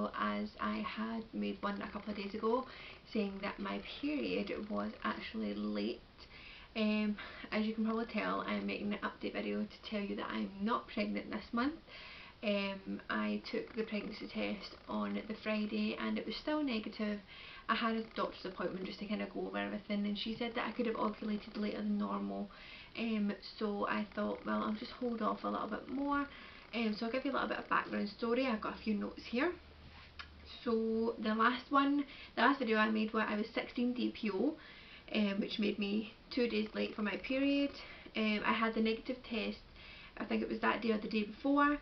well as I had made one a couple of days ago saying that my period was actually late. As you can probably tell, I'm making an update video to tell you that I'm not pregnant this month. I took the pregnancy test on the Friday and it was still negative. I had a doctor's appointment just to kind of go over everything, and she said that I could have ovulated later than normal. So I thought, well, I'll just hold off a little bit more. So I'll give you a little bit of background story. I've got a few notes here. So the last video I made where I was 16 DPO, which made me 2 days late for my period. I had the negative test, I think it was that day or the day before.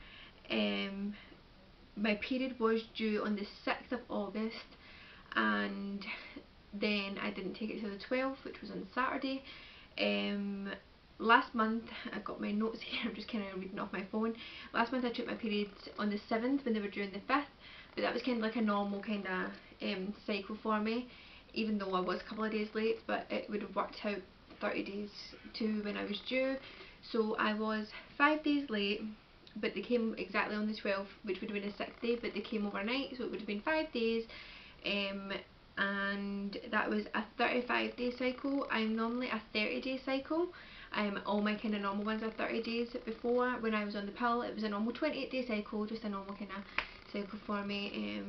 My period was due on the 6th of August, and then I didn't take it till the 12th, which was on Saturday. Last month, I've got my notes here, I'm just kind of reading off my phone. Last month I took my periods on the 7th when they were due on the 5th, but that was kind of like a normal kind of cycle for me, even though I was a couple of days late, but it would have worked out 30 days to when I was due. So I was 5 days late, but they came exactly on the 12th, which would have been the 6th day, but they came overnight, so it would have been 5 days. And that was a 35-day cycle. I'm normally a 30-day cycle. All my kind of normal ones are 30 days. Before, when I was on the pill, it was a normal 28-day cycle, just a normal kind of cycle for me.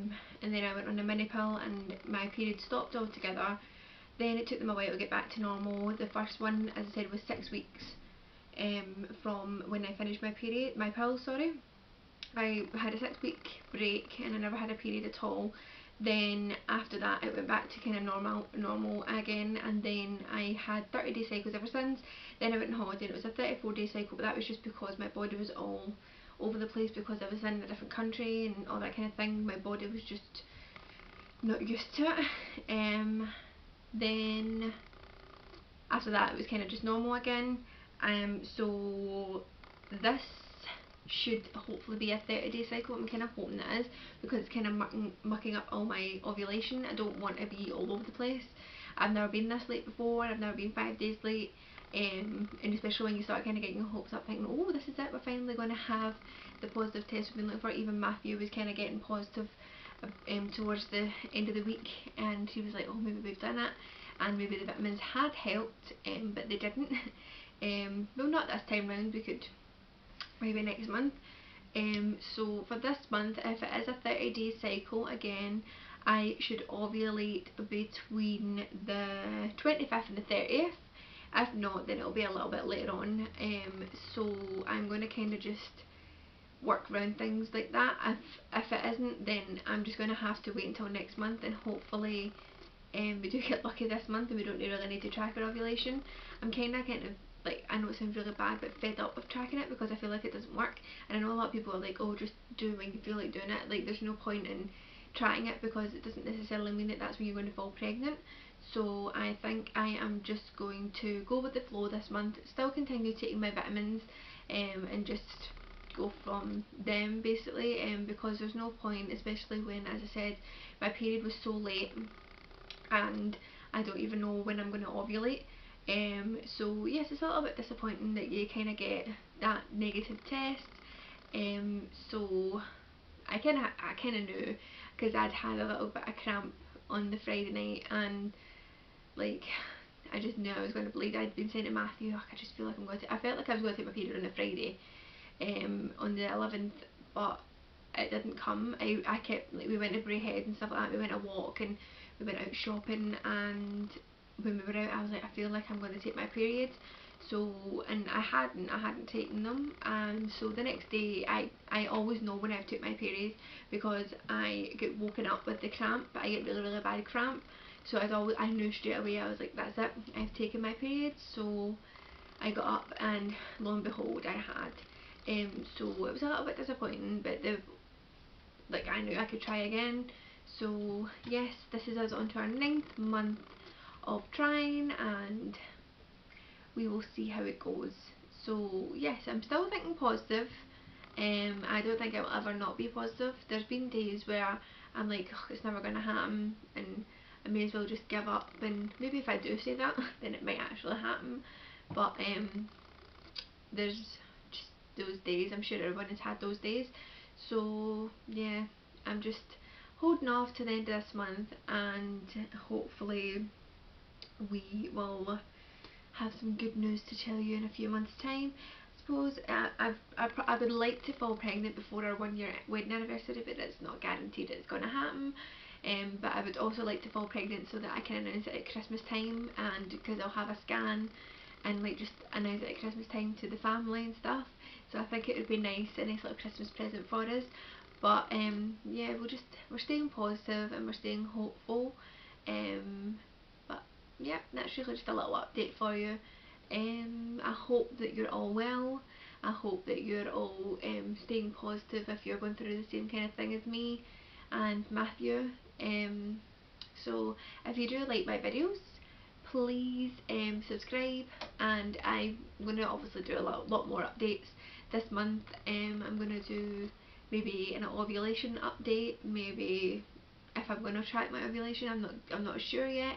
And then I went on a mini pill and my period stopped altogether. Then it took them a while to get back to normal. The first one, as I said, was 6 weeks from when I finished my pill, sorry. I had a 6-week break and I never had a period at all. Then after that it went back to kind of normal again, and then I had 30-day cycles ever since. Then I went on holiday and it was a 34-day cycle, but that was just because my body was all over the place because I was in a different country and all that kind of thing. My body was just not used to it. Then after that it was kind of just normal again. So this should hopefully be a 30-day cycle. I'm kind of hoping it is, because it's kind of mucking up all my ovulation. I don't want to be all over the place. I've never been this late before. I've never been 5 days late. And especially when you start kind of getting your hopes up, thinking, oh, this is it, we're finally going to have the positive test we've been looking for. Even Matthew was kind of getting positive towards the end of the week, and he was like, oh, maybe we've done it, and maybe the vitamins had helped, but they didn't. Well, not this time round, we could maybe next month. So for this month, if it is a 30-day cycle again, I should ovulate between the 25th and the 30th. If not, then it'll be a little bit later on. So I'm going to kind of just work around things like that. If it isn't, then I'm just going to have to wait until next month, and hopefully we do get lucky this month and we don't really need to track our ovulation. I'm kind of like, I know it sounds really bad, but fed up with tracking it because I feel like it doesn't work. And I know a lot of people are like, oh, just do it when you feel like doing it. Like, there's no point in trying it because it doesn't necessarily mean that that's when you're going to fall pregnant. So I think I am just going to go with the flow this month, still continue taking my vitamins, and just go from them basically, because there's no point, especially when, as I said, my period was so late and I don't even know when I'm going to ovulate. So yes, it's a little bit disappointing that you kind of get that negative test. So I kind of knew, because I'd had a little bit of cramp on the Friday night, and like, I just knew I was going to bleed. I'd been saying to Matthew, I just feel like I felt like I was going to take my period on a Friday, on the 11th, but it didn't come. I kept, like, we went to Braehead and stuff like that, we went a walk and we went out shopping, and when we were out I was like, I feel like I'm going to take my period. So, and I hadn't taken them, and so the next day I always know when I've took my period because I get woken up with the cramp. I get really bad cramp, so I knew straight away. I was like, that's it, I've taken my period. So I got up and lo and behold I had. So it was a little bit disappointing, but like, I knew I could try again. So yes, this is us on to our 9th month of trying, and we will see how it goes. So yes, I'm still thinking positive. I don't think I will ever not be positive. There's been days where I'm like, oh, it's never going to happen, and I may as well just give up, and maybe if I do say that then it might actually happen. But there's just those days. I'm sure everyone has had those days. So yeah, I'm just holding off to the end of this month, and hopefully we will have some good news to tell you in a few months' time. I suppose I would like to fall pregnant before our 1 year wedding anniversary, but it's not guaranteed it's going to happen. But I would also like to fall pregnant so that I can announce it at Christmas time, and because I'll have a scan and like just announce it at Christmas time to the family and stuff. So I think it would be nice, a nice little Christmas present for us. But yeah, we're staying positive and we're staying hopeful. But yeah, that's really just a little update for you. I hope that you're all well. I hope that you're all staying positive if you're going through the same kind of thing as me and Matthew. So if you do like my videos, please subscribe, and I'm going to obviously do a lot more updates this month. I'm going to do maybe an ovulation update, maybe if I'm going to track my ovulation. I'm not sure yet,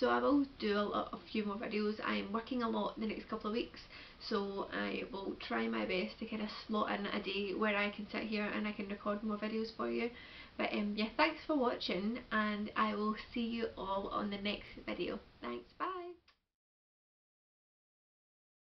so I will do a few more videos. I'm working a lot the next couple of weeks, so I will try my best to kind of slot in a day where I can sit here and I can record more videos for you. But yeah, thanks for watching, and I will see you all on the next video. Thanks, bye.